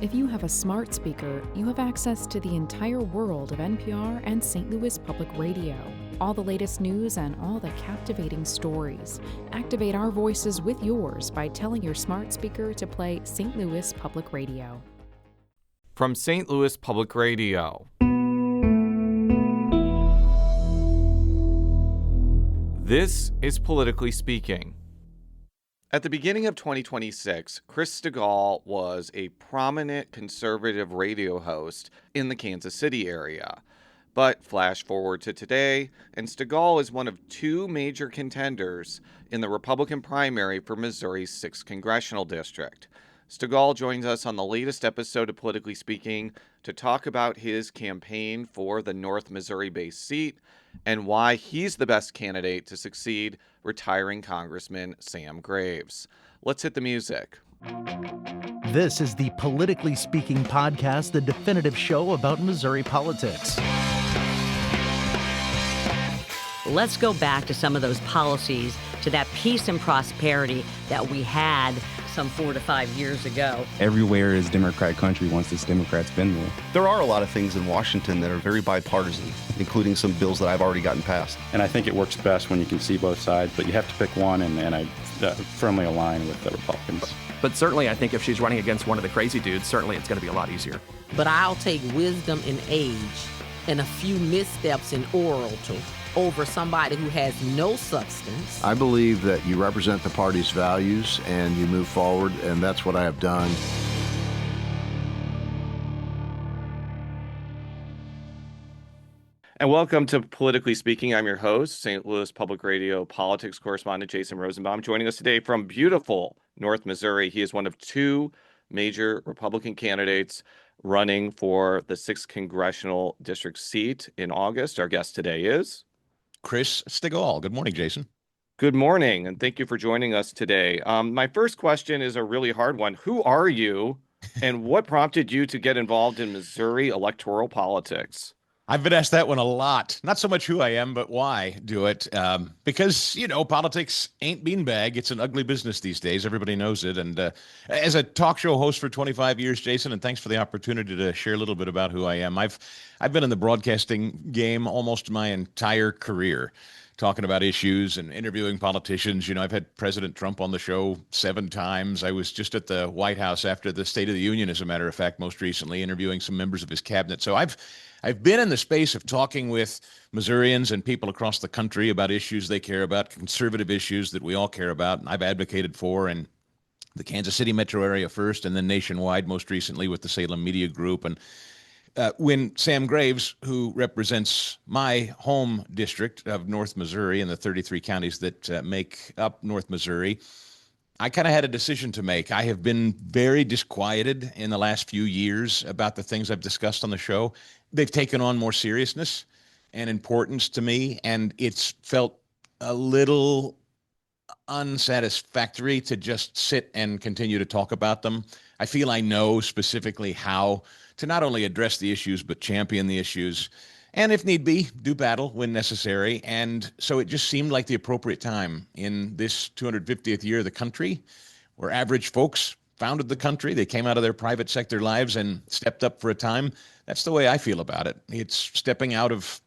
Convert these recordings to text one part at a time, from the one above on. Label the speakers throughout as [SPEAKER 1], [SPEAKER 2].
[SPEAKER 1] If you have a smart speaker, you have access to the entire world of NPR and St. Louis Public Radio. All the latest news and all the captivating stories. Activate our voices with yours by telling your smart speaker to play St. Louis Public Radio.
[SPEAKER 2] From St. Louis Public Radio. This is Politically Speaking. At the beginning of 2026, Chris Stigall was a prominent conservative radio host in the Kansas City area. But flash forward to today, and Stigall is one of two major contenders in the Republican primary for Missouri's 6th Congressional District. Stigall joins us on the latest episode of Politically Speaking to talk about his campaign for the North Missouri-based seat and why he's the best candidate to succeed retiring Congressman Sam Graves. Let's hit the music.
[SPEAKER 3] This is the Politically Speaking podcast, the definitive show about Missouri politics.
[SPEAKER 4] Let's go back to some of those policies, to that peace and prosperity that we had some 4 to 5 years ago.
[SPEAKER 5] Everywhere is Democrat country once this Democrat's been there.
[SPEAKER 6] There are a lot of things in Washington that are very bipartisan, including some bills that I've already gotten passed.
[SPEAKER 7] And I think it works best when you can see both sides, but you have to pick one, and I firmly align with the Republicans.
[SPEAKER 8] But certainly, I think if she's running against one of the crazy dudes, certainly it's going to be a lot easier.
[SPEAKER 9] But I'll take wisdom in age and a few missteps in oral over somebody who has no substance.
[SPEAKER 10] I believe that you represent the party's values and you move forward, and that's what I have done.
[SPEAKER 2] And welcome to Politically Speaking. I'm your host, St. Louis Public Radio politics correspondent Jason Rosenbaum. Joining us today from beautiful North Missouri, he is one of two major Republican candidates running for the 6th Congressional District seat in August. Our guest today is
[SPEAKER 11] Chris Stigall. Good morning, Jason.
[SPEAKER 2] Good morning, and thank you for joining us today. My first question is a really hard one. Who are you, and what prompted you to get involved in Missouri electoral politics?
[SPEAKER 11] I've been asked that one a lot. Not so much who I am, but why do it. Because, politics ain't beanbag. It's an ugly business these days. Everybody knows it. And as a talk show host for 25 years, Jason, and thanks for the opportunity to share a little bit about who I am. I've been in the broadcasting game almost my entire career, talking about issues and interviewing politicians. I've had President Trump on the show 7 times. I was just at the White House after the State of the Union, as a matter of fact, most recently, interviewing some members of his cabinet. So I've been in the space of talking with Missourians and people across the country about issues they care about, conservative issues that we all care about, and I've advocated for in the Kansas City metro area first, and then nationwide, most recently with the Salem Media Group. And when Sam Graves, who represents my home district of North Missouri and the 33 counties that make up North Missouri, I kind of had a decision to make. I have been very disquieted in the last few years about the things I've discussed on the show. They've taken on more seriousness and importance to me, and it's felt a little unsatisfactory to just sit and continue to talk about them. I feel I know specifically how to not only address the issues, but champion the issues, and if need be, do battle when necessary. And so it just seemed like the appropriate time in this 250th year of the country, where average folks founded the country. They came out of their private sector lives and stepped up for a time. That's the way I feel about it. It's stepping out of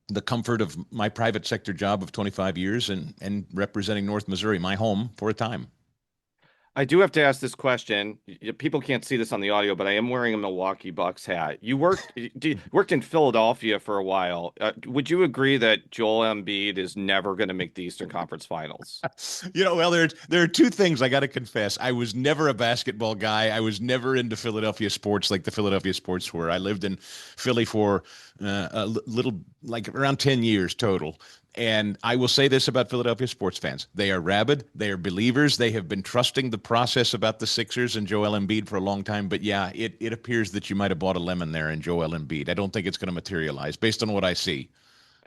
[SPEAKER 11] the comfort of my private sector job of 25 years and representing North Missouri, my home, for a time.
[SPEAKER 2] I do have to ask this question. People can't see this on the audio, but I am wearing a Milwaukee Bucks hat. You worked in Philadelphia for a while. Would you agree that Joel Embiid is never going to make the Eastern Conference Finals?
[SPEAKER 11] Well, there are two things I got to confess. I was never a basketball guy. I was never into Philadelphia sports like the Philadelphia sports were. I lived in Philly for a little, like around 10 years total. And I will say this about Philadelphia sports fans. They are rabid. They are believers. They have been trusting the process about the Sixers and Joel Embiid for a long time. But yeah, it appears that you might have bought a lemon there in Joel Embiid. I don't think it's going to materialize based on what I see.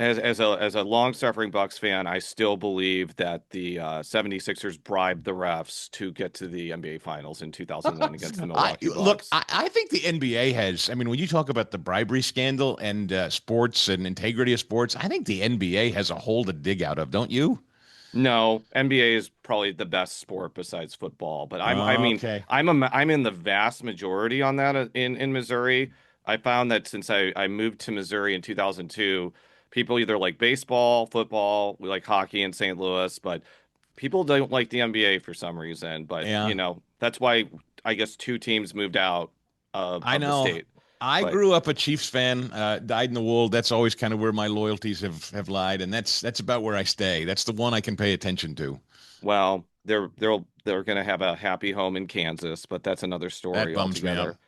[SPEAKER 2] As a long-suffering Bucks fan, I still believe that the 76ers bribed the refs to get to the NBA Finals in 2001 against the Milwaukee Bucks.
[SPEAKER 11] Look, I think the NBA has, when you talk about the bribery scandal and sports and integrity of sports, I think the NBA has a hole to dig out of, don't you?
[SPEAKER 2] No, NBA is probably the best sport besides football, but
[SPEAKER 11] Okay.
[SPEAKER 2] I'm in the vast majority on that in Missouri. I found that since I moved to Missouri in 2002, people either like baseball, football, we like hockey in St. Louis, but people don't like the NBA for some reason. But
[SPEAKER 11] Yeah.
[SPEAKER 2] that's why I guess two teams moved out
[SPEAKER 11] I
[SPEAKER 2] of the
[SPEAKER 11] know.
[SPEAKER 2] state.
[SPEAKER 11] I
[SPEAKER 2] But
[SPEAKER 11] grew up a Chiefs fan, dyed in the wool. That's always kind of where my loyalties have lied, and that's about where I stay. That's the one I can pay attention to.
[SPEAKER 2] well, they're going to have a happy home in Kansas, but that's another
[SPEAKER 11] That
[SPEAKER 2] story
[SPEAKER 11] bums me out.
[SPEAKER 2] altogether.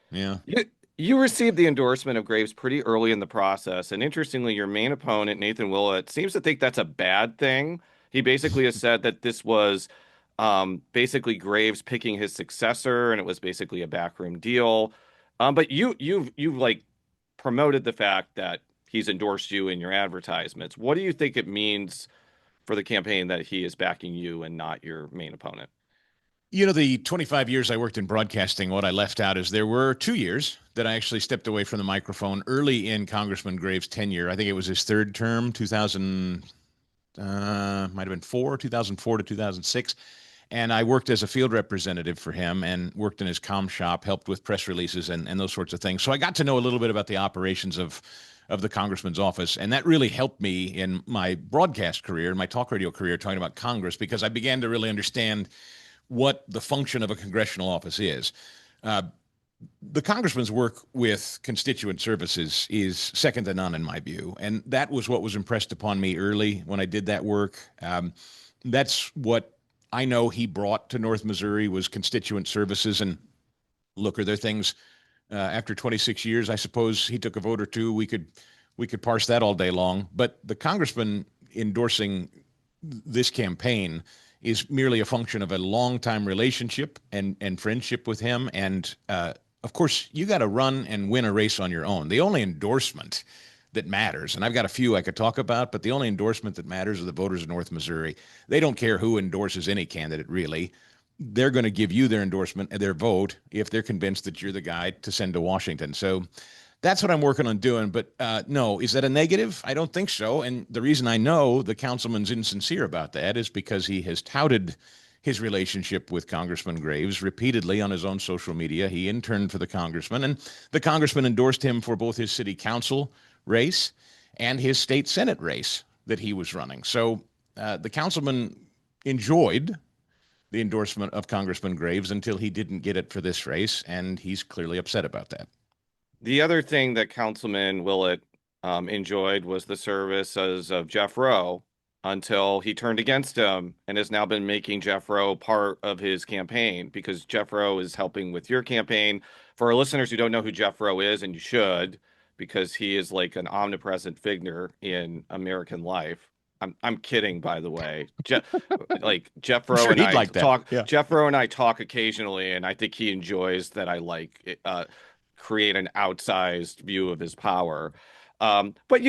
[SPEAKER 11] Yeah.
[SPEAKER 2] You received the endorsement of Graves pretty early in the process, and interestingly, your main opponent, Nathan Willett, seems to think that's a bad thing. He basically has said that this was basically Graves picking his successor, and it was basically a backroom deal. But you've like promoted the fact that he's endorsed you in your advertisements. What do you think it means for the campaign that he is backing you and not your main opponent?
[SPEAKER 11] The 25 years I worked in broadcasting, what I left out is there were 2 years that I actually stepped away from the microphone early in Congressman Graves' tenure. I think it was his third term, 2000, might have been 2004 to 2006. And I worked as a field representative for him and worked in his comm shop, helped with press releases and those sorts of things. So I got to know a little bit about the operations of the congressman's office. And that really helped me in my broadcast career, my talk radio career, talking about Congress, because I began to really understand what the function of a congressional office is. The congressman's work with constituent services is second to none in my view. And that was what was impressed upon me early when I did that work. That's what I know he brought to North Missouri was constituent services. And look, are there things after 26 years, I suppose he took a vote or two. We could parse that all day long. But the congressman endorsing this campaign is merely a function of a long-time relationship and friendship with him. And of course, you got to run and win a race on your own. The only endorsement that matters, and I've got a few I could talk about, but the only endorsement that matters are the voters of North Missouri. They don't care who endorses any candidate, really. They're going to give you their endorsement and their vote if they're convinced that you're the guy to send to Washington. So that's what I'm working on doing. But no, is that a negative? I don't think so. And the reason I know the councilman's insincere about that is because he has touted his relationship with Congressman Graves repeatedly on his own social media. He interned for the congressman, and the congressman endorsed him for both his city council race and his state senate race that he was running. So the councilman enjoyed the endorsement of Congressman Graves until he didn't get it for this race, and he's clearly upset about that.
[SPEAKER 2] The other thing that Councilman Willett enjoyed was the services of Jeff Rowe until he turned against him and has now been making Jeff Rowe part of his campaign because Jeff Rowe is helping with your campaign. For our listeners who don't know who Jeff Rowe is, and you should, because he is like an omnipresent figure in American life. I'm kidding, by the way. Jeff Rowe
[SPEAKER 11] sure
[SPEAKER 2] and I
[SPEAKER 11] like
[SPEAKER 2] talk.
[SPEAKER 11] Yeah.
[SPEAKER 2] Jeff Rowe and I talk occasionally, and I think he enjoys that I create an outsized view of his power. But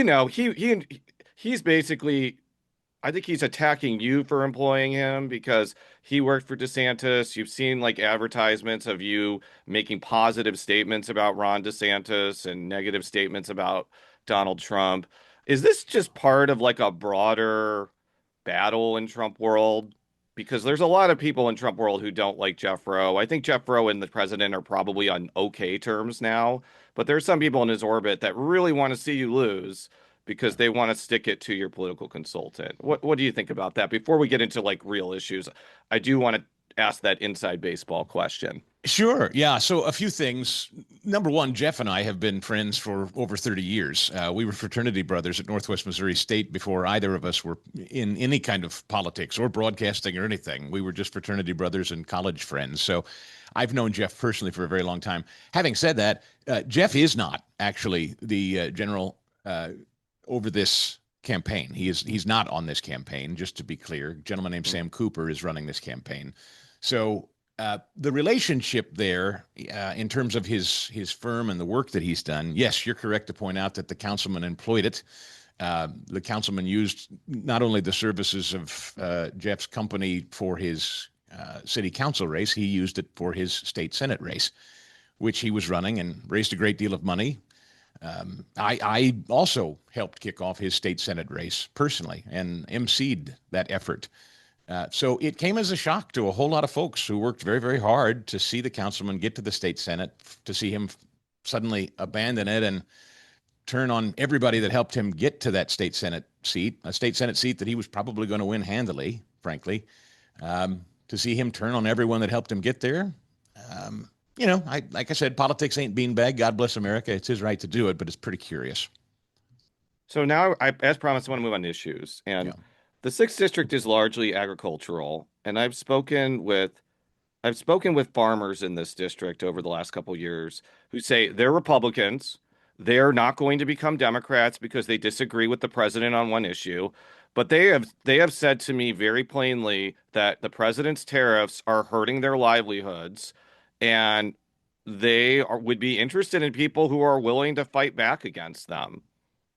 [SPEAKER 2] he's basically, I think he's attacking you for employing him because he worked for DeSantis. You've seen like advertisements of you making positive statements about Ron DeSantis and negative statements about Donald Trump. Is this just part of like a broader battle in Trump world? Because there's a lot of people in Trump world who don't like Jeff Rowe. I think Jeff Rowe and the president are probably on okay terms now, but there's some people in his orbit that really want to see you lose because they want to stick it to your political consultant. What do you think about that? Before we get into like real issues, I do want to ask that inside baseball question.
[SPEAKER 11] Sure. Yeah. So a few things. Number one, Jeff and I have been friends for over 30 years. We were fraternity brothers at Northwest Missouri State before either of us were in any kind of politics or broadcasting or anything. We were just fraternity brothers and college friends. So I've known Jeff personally for a very long time. Having said that, Jeff is not actually the general over this campaign. He's not on this campaign, just to be clear. A gentleman named Sam Cooper is running this campaign. So the relationship there, in terms of his firm and the work that he's done, yes, you're correct to point out that the councilman employed it. The councilman used not only the services of Jeff's company for his city council race, he used it for his state senate race, which he was running and raised a great deal of money. I also helped kick off his state senate race personally and emceed that effort. So it came as a shock to a whole lot of folks who worked very, very hard to see the councilman get to the state Senate, to see him suddenly abandon it and turn on everybody that helped him get to that state Senate seat, a state Senate seat that he was probably going to win handily, frankly. To see him turn on everyone that helped him get there. Like I said, politics ain't beanbag. God bless America. It's his right to do it, but it's pretty curious.
[SPEAKER 2] So now, as promised, I want to move on to issues. And the 6th District is largely agricultural. And I've spoken with farmers in this district over the last couple of years who say they're Republicans. They're not going to become Democrats because they disagree with the president on one issue. But they have said to me very plainly that the president's tariffs are hurting their livelihoods, and would be interested in people who are willing to fight back against them.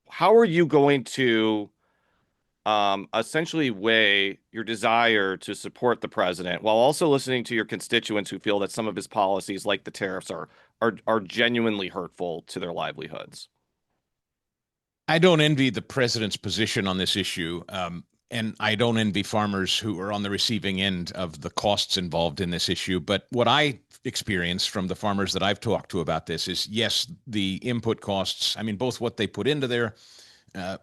[SPEAKER 2] How are you going to essentially weigh your desire to support the president while also listening to your constituents who feel that some of his policies, like the tariffs, are genuinely hurtful to their livelihoods?
[SPEAKER 11] I don't envy the president's position on this issue, and I don't envy farmers who are on the receiving end of the costs involved in this issue. But what I experience from the farmers that I've talked to about this is, yes, the input costs, I mean, both what they put into their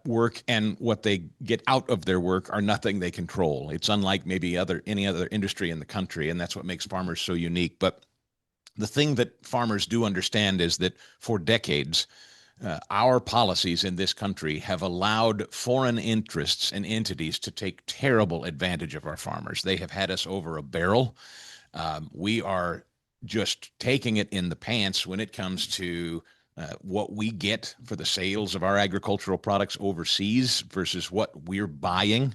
[SPEAKER 11] work and what they get out of their work are nothing they control. It's unlike maybe any other industry in the country, and that's what makes farmers so unique. But the thing that farmers do understand is that for decades, our policies in this country have allowed foreign interests and entities to take terrible advantage of our farmers. They have had us over a barrel. We are just taking it in the pants when it comes to what we get for the sales of our agricultural products overseas versus what we're buying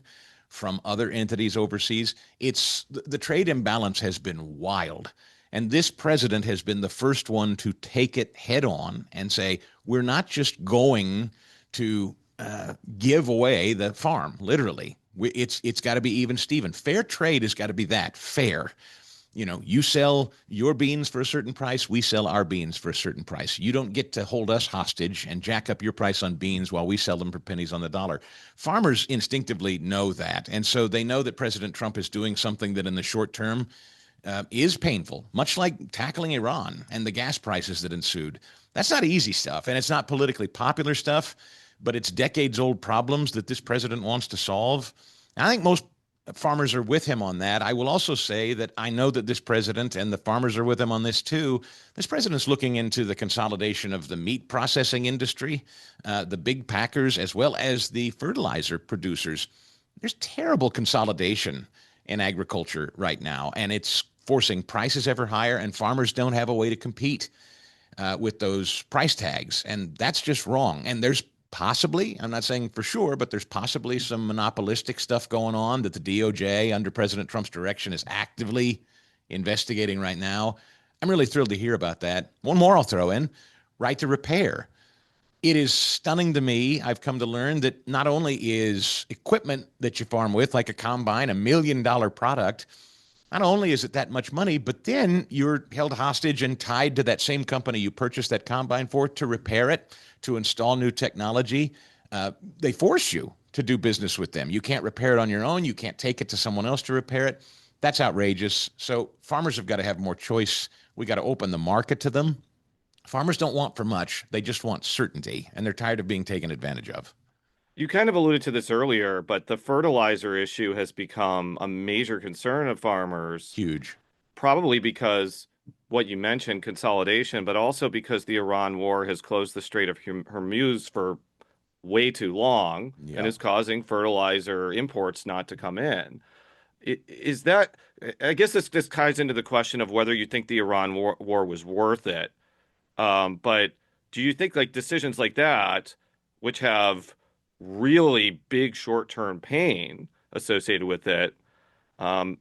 [SPEAKER 11] from other entities overseas. The trade imbalance has been wild. And this president has been the first one to take it head on and say, we're not just going to give away the farm, literally. It's got to be even, Steven. Fair trade has got to be that, fair. You sell your beans for a certain price, we sell our beans for a certain price. You don't get to hold us hostage and jack up your price on beans while we sell them for pennies on the dollar. Farmers instinctively know that. And so they know that President Trump is doing something that in the short term is painful, much like tackling Iran and the gas prices that ensued. That's not easy stuff, and it's not politically popular stuff, but it's decades-old problems that this president wants to solve. I think most farmers are with him on that. I will also say that I know that this president and the farmers are with him on this too. This president's looking into the consolidation of the meat processing industry, the big packers, as well as the fertilizer producers. There's terrible consolidation in agriculture right now, and it's forcing prices ever higher, and farmers don't have a way to compete with those price tags, and that's just wrong. And there's possibly, I'm not saying for sure, but there's possibly some monopolistic stuff going on that the DOJ under President Trump's direction is actively investigating right now. I'm really thrilled to hear about that. One more I'll throw in, right to repair. It is stunning to me, I've come to learn, that not only is equipment that you farm with, like a combine, $1 million product, not only is it that much money, but then you're held hostage and tied to that same company you purchased that combine for to repair it, to install new technology. They force you to do business with them. You can't repair it on your own. You can't take it to someone else to repair it. That's outrageous. So farmers have got to have more choice. We got to open the market to them. Farmers don't want for much. They just want certainty, and they're tired of being taken advantage of.
[SPEAKER 2] You kind of alluded to this earlier, but the fertilizer issue has become a major concern of farmers.
[SPEAKER 11] Huge.
[SPEAKER 2] Probably because what you mentioned, consolidation, but also because the Iran war has closed the Strait of Hormuz for way too long and is causing fertilizer imports not to come in. Is that, I guess this ties into the question of whether you think the Iran war was worth it. But do you think like decisions like that, which have really big short-term pain associated with it,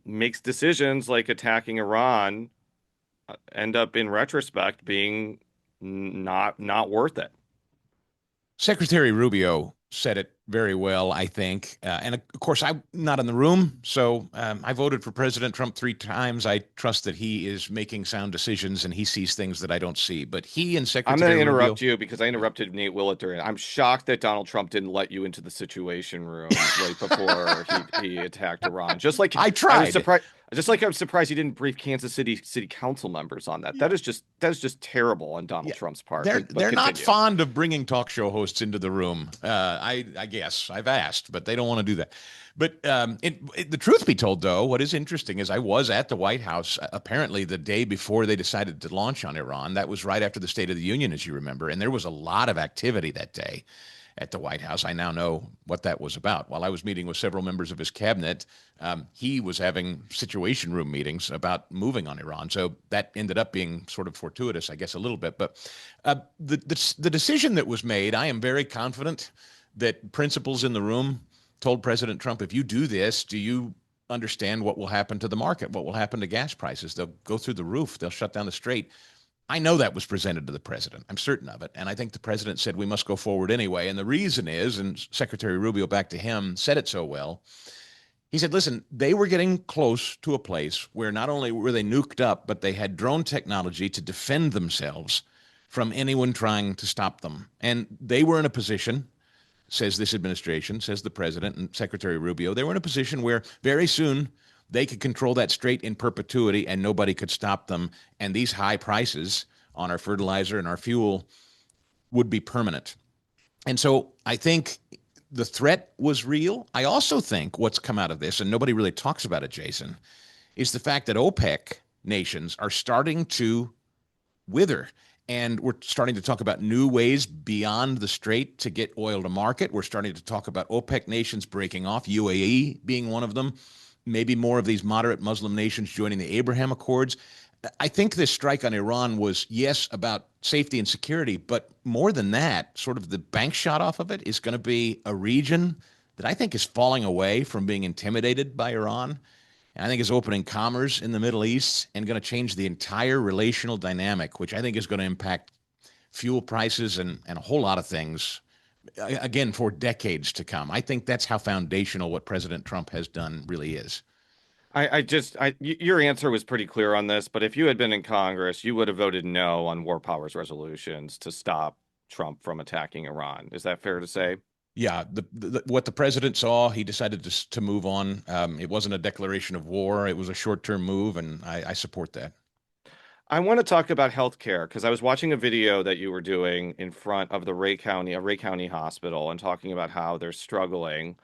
[SPEAKER 2] makes decisions like attacking Iran end up in retrospect being not worth it?
[SPEAKER 11] Secretary Rubio said it very well, I think. And of course, I'm not in the room, so I voted for President Trump 3 times. I trust that he is making sound decisions and he sees things that I don't see. But he and Secretary
[SPEAKER 2] I'm going to interrupt
[SPEAKER 11] Rubio,
[SPEAKER 2] you because I interrupted Nate Willett during. I'm shocked that Donald Trump didn't let you into the Situation Room right before he attacked Iran. Just like
[SPEAKER 11] I tried.
[SPEAKER 2] I was surprised. Just like I'm surprised he didn't brief Kansas City council members on that. Yeah. That is just terrible on Donald Trump's part.
[SPEAKER 11] They're not fond of bringing talk show hosts into the room. I guess I've asked, but they don't want to do that. But the truth be told, though, what is interesting is I was at the White House apparently the day before they decided to launch on Iran. That was right after the State of the Union, as you remember, and there was a lot of activity that day at the White House. I now know what that was about. While I was meeting with several members of his cabinet, he was having Situation Room meetings about moving on Iran. So that ended up being sort of fortuitous, I guess, a little bit. But the decision that was made, I am very confident that principals in the room told President Trump, if you do this, do you understand what will happen to the market? What will happen to gas prices? They'll go through the roof. They'll shut down the strait. I know that was presented to the president. I'm certain of it. And I think the president said we must go forward anyway. And the reason is, and Secretary Rubio, back to him, said it so well. He said, listen, they were getting close to a place where not only were they nuked up, but they had drone technology to defend themselves from anyone trying to stop them. And they were in a position, says this administration, says the president and Secretary Rubio, they were in a position where very soon they could control that strait in perpetuity and nobody could stop them. And these high prices on our fertilizer and our fuel would be permanent. And so I think the threat was real. I also think what's come out of this, and nobody really talks about it, Jason, is the fact that OPEC nations are starting to wither. And we're starting to talk about new ways beyond the strait to get oil to market. We're starting to talk about OPEC nations breaking off, UAE being one of them. Maybe more of these moderate Muslim nations joining the Abraham Accords. I think this strike on Iran was, yes, about safety and security, but more than that, sort of the bank shot off of it is going to be a region that I think is falling away from being intimidated by Iran. And I think is opening commerce in the Middle East and going to change the entire relational dynamic, which I think is going to impact fuel prices and a whole lot of things, again, for decades to come. I think that's how foundational what President Trump has done really is.
[SPEAKER 2] Your answer was pretty clear on this, but if you had been in Congress, you would have voted no on war powers resolutions to stop Trump from attacking Iran. Is that fair to say?
[SPEAKER 11] Yeah, what the president saw, he decided to move on. It wasn't a declaration of war. It was a short-term move, and I support that.
[SPEAKER 2] I want to talk about healthcare because I was watching a video that you were doing in front of the Ray County Hospital and talking about how they're struggling.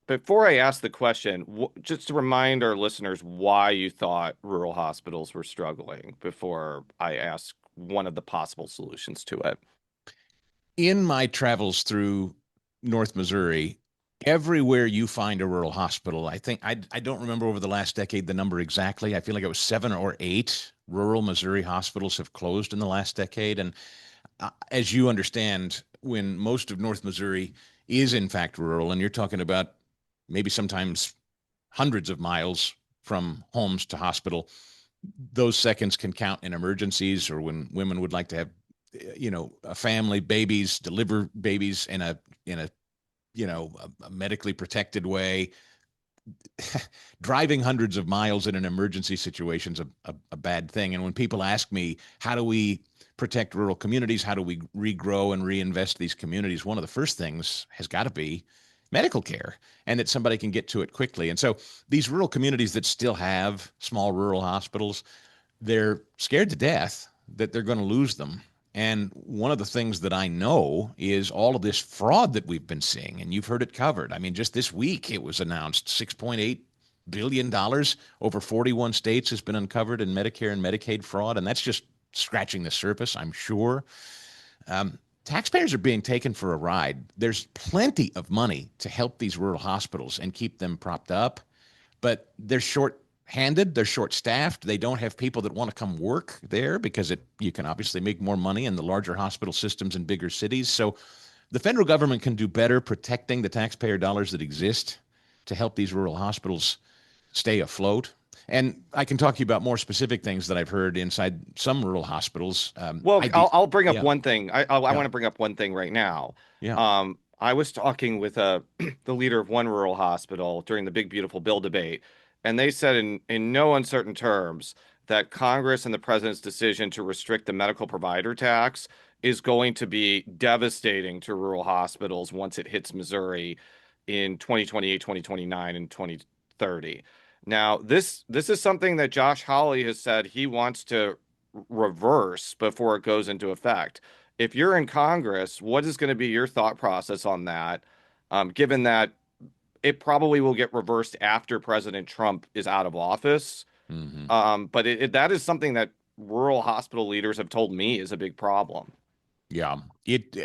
[SPEAKER 2] Before I ask the question, just to remind our listeners why you thought rural hospitals were struggling before I ask one of the possible solutions to it.
[SPEAKER 11] In my travels through North Missouri, everywhere you find a rural hospital, I think, I don't remember over the last decade the number exactly. I feel like it was 7 or 8 rural Missouri hospitals have closed in the last decade. And as you understand, when most of North Missouri is in fact rural, and you're talking about maybe sometimes hundreds of miles from homes to hospital, those seconds can count in emergencies or when women would like to have, a family, babies, deliver babies in a medically protected way. Driving hundreds of miles in an emergency situation is a bad thing. And when people ask me, how do we protect rural communities? How do we regrow and reinvest these communities? One of the first things has got to be medical care and that somebody can get to it quickly. And so these rural communities that still have small rural hospitals, they're scared to death that they're going to lose them. And one of the things that I know is all of this fraud that we've been seeing, and you've heard it covered. I mean, just this week it was announced $6.8 billion over 41 states has been uncovered in Medicare and Medicaid fraud, and that's just scratching the surface, I'm sure. Taxpayers are being taken for a ride. There's plenty of money to help these rural hospitals and keep them propped up, but they're short-handed, they're short-staffed. They don't have people that want to come work there because you can obviously make more money in the larger hospital systems in bigger cities. So the federal government can do better protecting the taxpayer dollars that exist to help these rural hospitals stay afloat. And I can talk to you about more specific things that I've heard inside some rural hospitals.
[SPEAKER 2] I'll bring up one thing. I want to bring up one thing right now.
[SPEAKER 11] Yeah.
[SPEAKER 2] I was talking with the leader of one rural hospital during the big beautiful bill debate, and they said in no uncertain terms that Congress and the president's decision to restrict the medical provider tax is going to be devastating to rural hospitals once it hits Missouri in 2028, 2029, and 2030. Now, this is something that Josh Hawley has said he wants to reverse before it goes into effect. If you're in Congress, what is going to be your thought process on that, given that it probably will get reversed after President Trump is out of office? But that is something that rural hospital leaders have told me is a big problem.
[SPEAKER 11] Yeah, it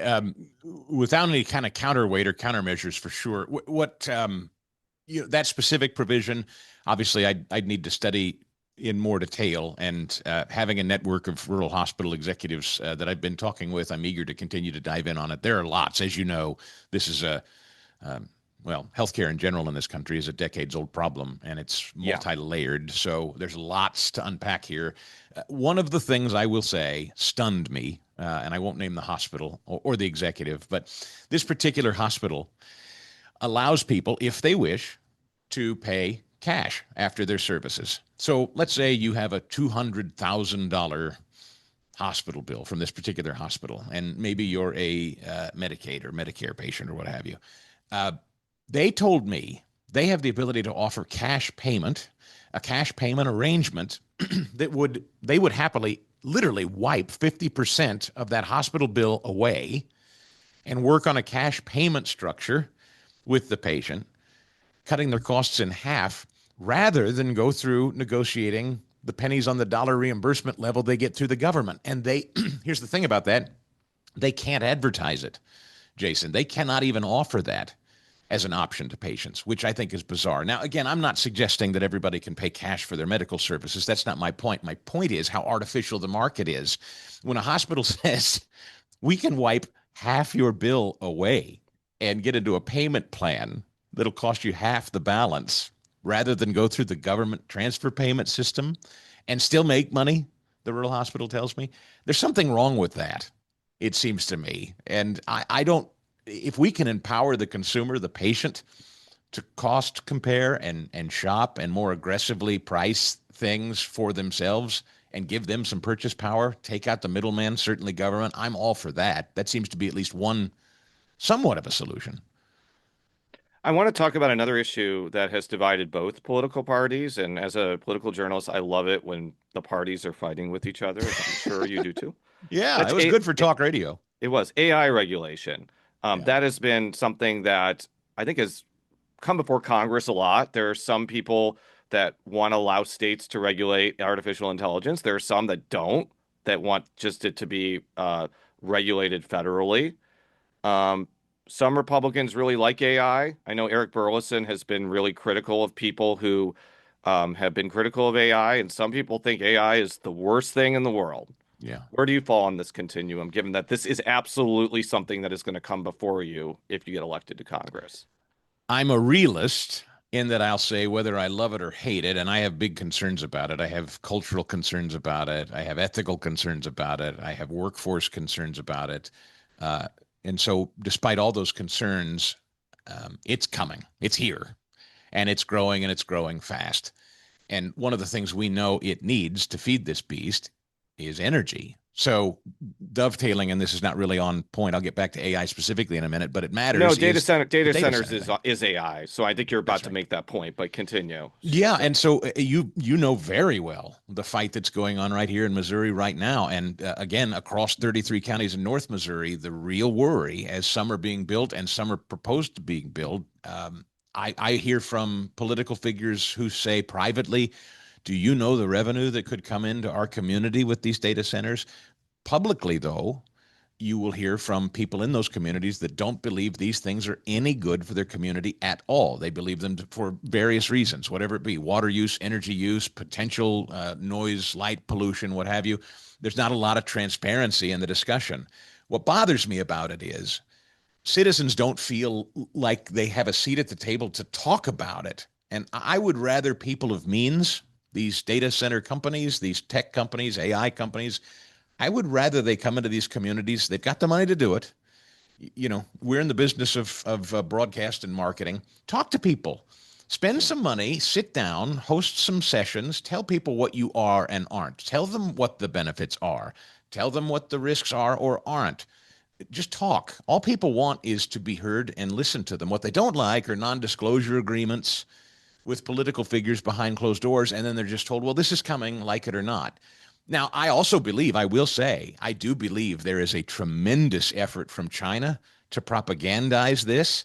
[SPEAKER 11] without any kind of counterweight or countermeasures for sure. That specific provision, obviously, I'd need to study in more detail. And having a network of rural hospital executives that I've been talking with, I'm eager to continue to dive in on it. There are lots, as you know. This is healthcare in general in this country is a decades-old problem, and it's multi-layered. So there's lots to unpack here. One of the things I will say stunned me, and I won't name the hospital or the executive, but this particular hospital allows people, if they wish, to pay cash after their services. So let's say you have a $200,000 hospital bill from this particular hospital, and maybe you're a Medicaid or Medicare patient or what have you. They told me they have the ability to offer a cash payment arrangement that they would happily literally wipe 50% of that hospital bill away and work on a cash payment structure with the patient, cutting their costs in half rather than go through negotiating the pennies on the dollar reimbursement level they get through the government. And here's the thing about that. They can't advertise it, Jason. They cannot even offer that as an option to patients, which I think is bizarre. Now, again, I'm not suggesting that everybody can pay cash for their medical services. That's not my point. My point is how artificial the market is. When a hospital says, we can wipe half your bill away and get into a payment plan that'll cost you half the balance rather than go through the government transfer payment system and still make money, the rural hospital tells me, there's something wrong with that, it seems to me. And I don't, if we can empower the consumer, the patient, to cost compare and shop and more aggressively price things for themselves and give them some purchase power, take out the middleman, certainly government, I'm all for that. That seems to be at least one somewhat of a solution.
[SPEAKER 2] I want to talk about another issue that has divided both political parties. And as a political journalist, I love it when the parties are fighting with each other. I'm sure you do too.
[SPEAKER 11] Yeah, it was good for talk radio.
[SPEAKER 2] It was AI regulation. That has been something that I think has come before Congress a lot. There are some people that want to allow states to regulate artificial intelligence. There are some that don't, that want just it to be regulated federally. Some Republicans really like AI. I know Eric Burlison has been really critical of people who have been critical of AI, and some people think AI is the worst thing in the world.
[SPEAKER 11] Yeah.
[SPEAKER 2] Where do you fall on this continuum, given that this is absolutely something that is going to come before you if you get elected to Congress?
[SPEAKER 11] I'm a realist in that I'll say whether I love it or hate it, and I have big concerns about it. I have cultural concerns about it. I have ethical concerns about it. I have workforce concerns about it. And so despite all those concerns, it's coming. It's here. And it's growing fast. And one of the things we know it needs to feed this beast is energy. So dovetailing, and this is not really on point. I'll get back to AI specifically in a minute, but it matters.
[SPEAKER 2] No, data centers is AI. So I think you're about to make that point, but continue.
[SPEAKER 11] Yeah, and so you know very well the fight that's going on right here in Missouri right now, and again across 33 counties in North Missouri. The real worry, as some are being built and some are proposed to being built, I hear from political figures who say privately, do you know the revenue that could come into our community with these data centers? Publicly, though, you will hear from people in those communities that don't believe these things are any good for their community at all. They believe them for various reasons, whatever it be, water use, energy use, potential noise, light pollution, what have you. There's not a lot of transparency in the discussion. What bothers me about it is citizens don't feel like they have a seat at the table to talk about it. And I would rather people of means these data center companies, these tech companies, AI companies. I would rather they come into these communities. They've got the money to do it. We're in the business of broadcast and marketing. Talk to people. Spend some money, sit down, host some sessions, tell people what you are and aren't. Tell them what the benefits are. Tell them what the risks are or aren't. Just talk. All people want is to be heard and listen to them. What they don't like are non-disclosure agreements with political figures behind closed doors, and then they're just told, well, this is coming, like it or not. Now, I also believe, I will say, I do believe there is a tremendous effort from China to propagandize this,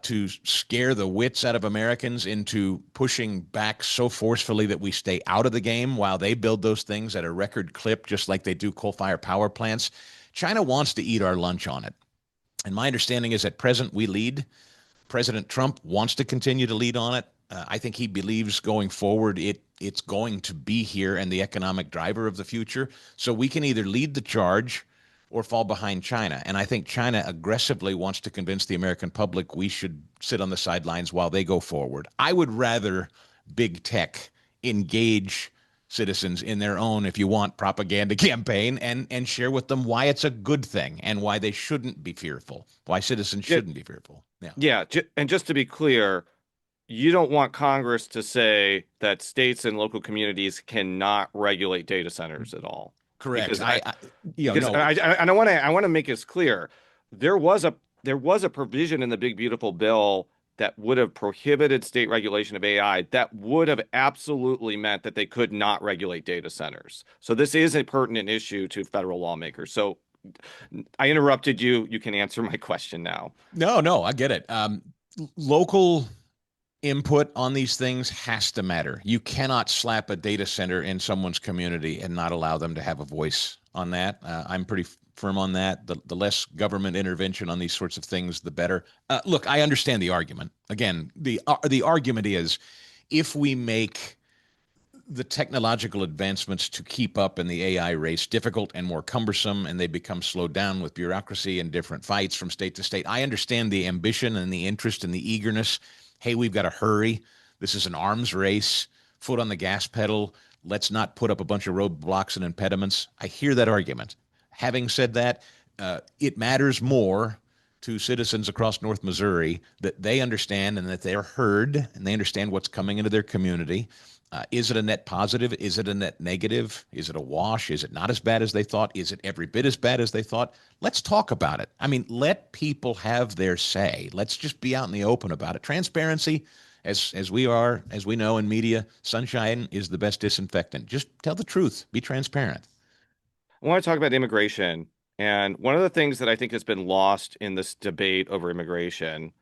[SPEAKER 11] to scare the wits out of Americans into pushing back so forcefully that we stay out of the game while they build those things at a record clip, just like they do coal-fired power plants. China wants to eat our lunch on it. And my understanding is at present we lead. President Trump wants to continue to lead on it. I think he believes going forward it's going to be here and the economic driver of the future. So we can either lead the charge or fall behind China. And I think China aggressively wants to convince the American public we should sit on the sidelines while they go forward. I would rather big tech engage citizens in their own, if you want, propaganda campaign and share with them why it's a good thing and why they shouldn't be fearful, why citizens shouldn't be fearful.
[SPEAKER 2] Yeah. And just to be clear, you don't want Congress to say that states and local communities cannot regulate data centers at all.
[SPEAKER 11] Correct.
[SPEAKER 2] Because
[SPEAKER 11] I
[SPEAKER 2] want to make this clear. There was a provision in the Big Beautiful Bill that would have prohibited state regulation of AI that would have absolutely meant that they could not regulate data centers. So this is a pertinent issue to federal lawmakers. So I interrupted you. You can answer my question now.
[SPEAKER 11] No, I get it. Local input on these things has to matter. You cannot slap a data center in someone's community and not allow them to have a voice on that. I'm pretty firm on that. The less government intervention on these sorts of things, the better. Look, I understand the argument. Again, the argument is if we make the technological advancements to keep up in the AI race difficult and more cumbersome, and they become slowed down with bureaucracy and different fights from state to state. I understand the ambition and the interest and the eagerness. Hey, we've got to hurry. This is an arms race, foot on the gas pedal. Let's not put up a bunch of roadblocks and impediments. I hear that argument. Having said that, it matters more to citizens across North Missouri that they understand and that they're heard and they understand what's coming into their community. Is it a net positive? Is it a net negative? Is it a wash? Is it not as bad as they thought? Is it every bit as bad as they thought? Let's talk about it. I mean, let people have their say. Let's just be out in the open about it. Transparency, as we know in media, sunshine is the best disinfectant. Just tell the truth. Be transparent.
[SPEAKER 2] I want to talk about immigration. And one of the things that I think has been lost in this debate over immigration,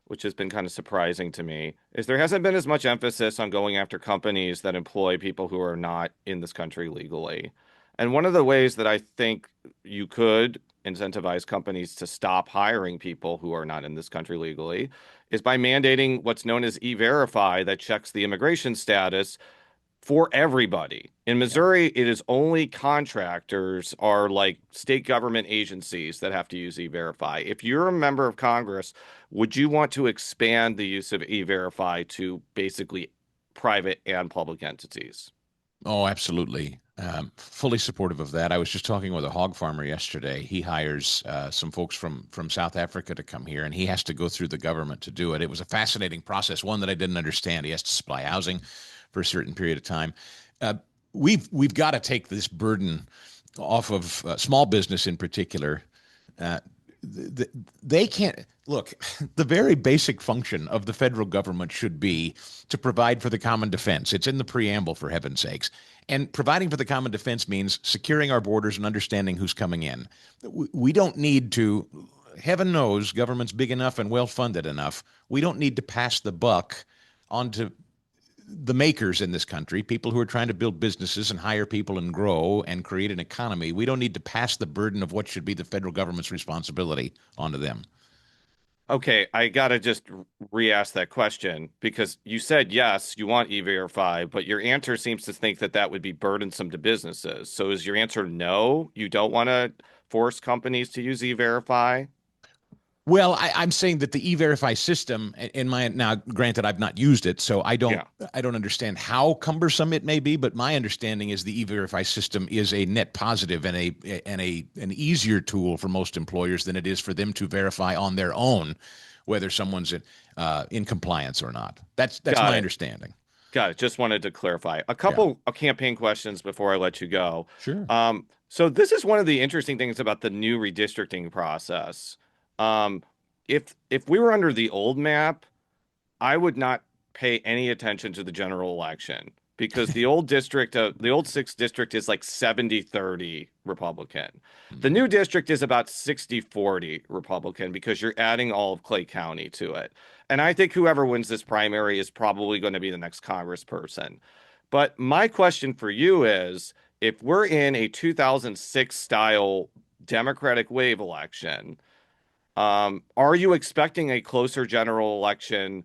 [SPEAKER 2] which has been kind of surprising to me, is there hasn't been as much emphasis on going after companies that employ people who are not in this country legally. And one of the ways that I think you could incentivize companies to stop hiring people who are not in this country legally is by mandating what's known as E-Verify that checks the immigration status for everybody. In Missouri, it is only contractors or like state government agencies that have to use E-Verify. If you're a member of Congress, would you want to expand the use of E-Verify to basically private and public entities?
[SPEAKER 11] Oh, absolutely. Fully supportive of that. I was just talking with a hog farmer yesterday. He hires some folks from South Africa to come here, and he has to go through the government to do it. It was a fascinating process, one that I didn't understand. He has to supply housing for a certain period of time. We've got to take this burden off of small business in particular. They can't look. The very basic function of the federal government should be to provide for the common defense. It's in the preamble, for heaven's sakes. And providing for the common defense means securing our borders and understanding who's coming in. We don't need to. Heaven knows government's big enough and well-funded enough. We don't need to pass the buck onto the makers in this country, people who are trying to build businesses and hire people and grow and create an economy. We don't need to pass the burden of what should be the federal government's responsibility onto them.
[SPEAKER 2] Okay, I got to just re-ask that question because you said, yes, you want E-Verify, but your answer seems to think that that would be burdensome to businesses. So is your answer no? You don't want to force companies to use E-Verify?
[SPEAKER 11] Well, I'm saying that the E-Verify system, in my now, granted, I've not used it, so I don't understand how cumbersome it may be. But my understanding is the E-Verify system is a net positive and an easier tool for most employers than it is for them to verify on their own whether someone's in compliance or not. That's my understanding.
[SPEAKER 2] Got it. Just wanted to clarify a couple of campaign questions before I let you go.
[SPEAKER 11] Sure.
[SPEAKER 2] So this is one of the interesting things about the new redistricting process. If we were under the old map, I would not pay any attention to the general election because the old district, the old 6th district is like 70-30 Republican. The new district is about 60-40 Republican because you're adding all of Clay County to it. And I think whoever wins this primary is probably going to be the next congressperson. But my question for you is, if we're in a 2006 style Democratic wave election, are you expecting a closer general election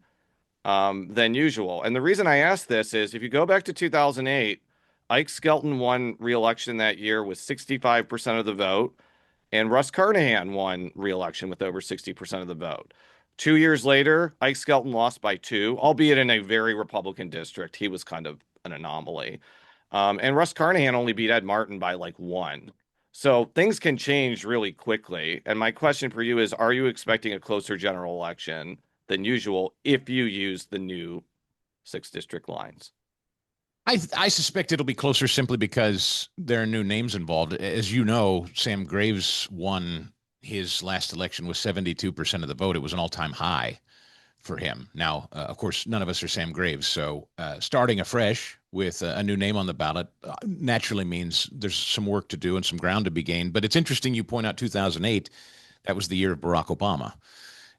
[SPEAKER 2] than usual? And the reason I ask this is if you go back to 2008, Ike Skelton won re-election that year with 65% of the vote, and Russ Carnahan won re-election with over 60% of the vote. 2 years later, Ike Skelton lost by 2, albeit in a very Republican district. He was kind of an anomaly. And Russ Carnahan only beat Ed Martin by like 1. So things can change really quickly. And my question for you is, are you expecting a closer general election than usual if you use the new 6th district lines?
[SPEAKER 11] I suspect it'll be closer simply because there are new names involved. As you know, Sam Graves won his last election with 72% of the vote. It was an all-time high for him. Now, of course, none of us are Sam Graves, so starting afresh with a new name on the ballot naturally means there's some work to do and some ground to be gained. But it's interesting you point out 2008, that was the year of Barack Obama.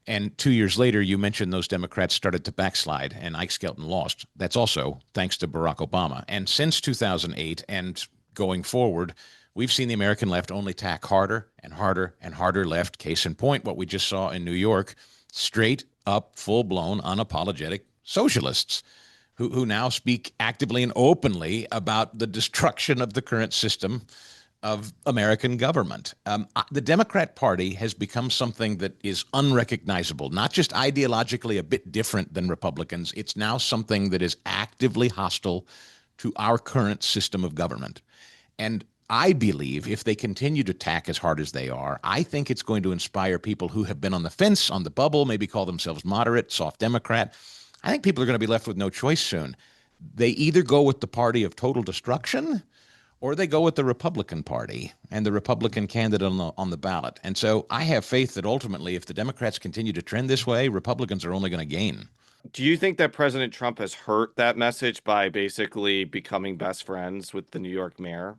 [SPEAKER 11] And 2 years later, you mentioned those Democrats started to backslide and Ike Skelton lost. That's also thanks to Barack Obama. And since 2008 and going forward, we've seen the American left only tack harder and harder and harder left. Case in point, what we just saw in New York, straight up, full-blown, unapologetic socialists who now speak actively and openly about the destruction of the current system of American government. The Democrat Party has become something that is unrecognizable, not just ideologically a bit different than Republicans. It's now something that is actively hostile to our current system of government. And I believe if they continue to tack as hard as they are, I think it's going to inspire people who have been on the fence, on the bubble, maybe call themselves moderate, soft Democrat. I think people are going to be left with no choice soon. They either go with the party of total destruction or they go with the Republican Party and the Republican candidate on the ballot. And so I have faith that ultimately, if the Democrats continue to trend this way, Republicans are only going to gain.
[SPEAKER 2] Do you think that President Trump has hurt that message by basically becoming best friends with the New York mayor?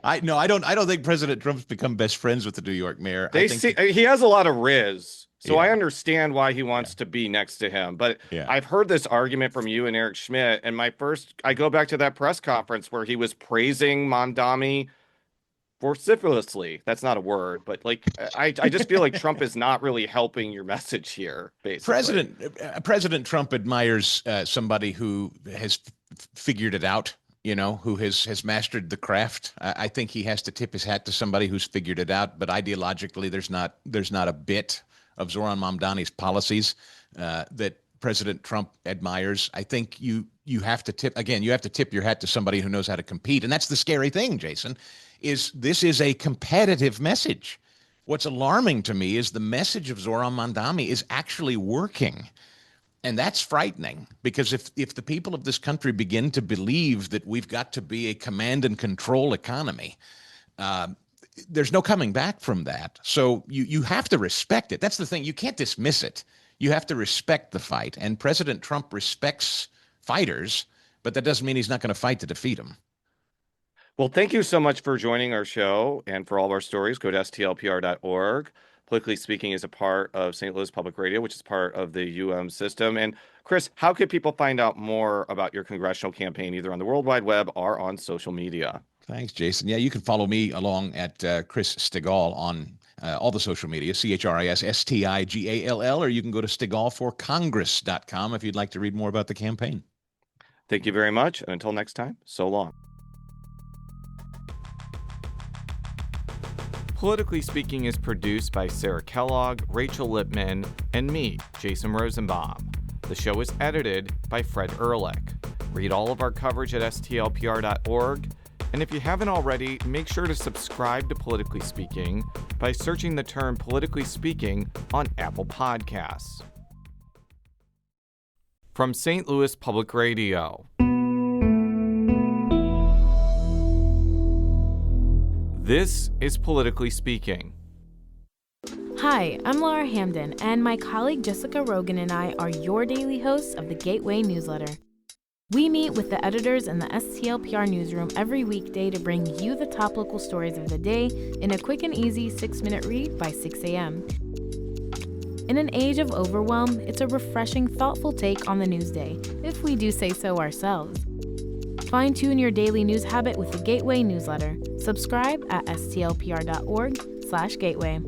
[SPEAKER 11] I don't think President Trump's become best friends with the New York mayor.
[SPEAKER 2] He has a lot of riz. So I understand why he wants to be next to him. But I've heard this argument from you and Eric Schmidt. And I go back to that press conference where he was praising Mondami vociferously. That's not a word, but like I just feel like Trump is not really helping your message here, basically.
[SPEAKER 11] President Trump admires somebody who has figured it out, who has mastered the craft. I think he has to tip his hat to somebody who's figured it out. But ideologically, there's not a bit of Zoran Mamdani's policies that President Trump admires. I think you have to tip your hat to somebody who knows how to compete. And that's the scary thing, Jason, is this is a competitive message. What's alarming to me is the message of Zoran Mamdani is actually working. And that's frightening because if the people of this country begin to believe that we've got to be a command and control economy, there's no coming back from that. So you have to respect it. That's the thing. You can't dismiss it. You have to respect the fight. And President Trump respects fighters, but that doesn't mean he's not going to fight to defeat them.
[SPEAKER 2] Well, thank you so much for joining our show and for all of our stories. Go to stlpr.org. Politically Speaking is a part of St. Louis Public Radio, which is part of the system. And Chris, how could people find out more about your congressional campaign, either on the World Wide Web or on social media?
[SPEAKER 11] Thanks, Jason. Yeah, you can follow me along at Chris Stigall on all the social media, ChrisStigall, or you can go to StigallforCongress.com if you'd like to read more about the campaign.
[SPEAKER 2] Thank you very much. And until next time, so long. Politically Speaking is produced by Sarah Kellogg, Rachel Lippman, and me, Jason Rosenbaum. The show is edited by Fred Ehrlich. Read all of our coverage at stlpr.org. And if you haven't already, make sure to subscribe to Politically Speaking by searching the term Politically Speaking on Apple Podcasts. From St. Louis Public Radio. This is Politically Speaking.
[SPEAKER 12] Hi, I'm Laura Hamden, and my colleague Jessica Rogan and I are your daily hosts of the Gateway newsletter. We meet with the editors in the STLPR newsroom every weekday to bring you the top local stories of the day in a quick and easy 6-minute read by 6 a.m. In an age of overwhelm, it's a refreshing, thoughtful take on the news day, if we do say so ourselves. Fine-tune your daily news habit with the Gateway newsletter. Subscribe at stlpr.org/gateway.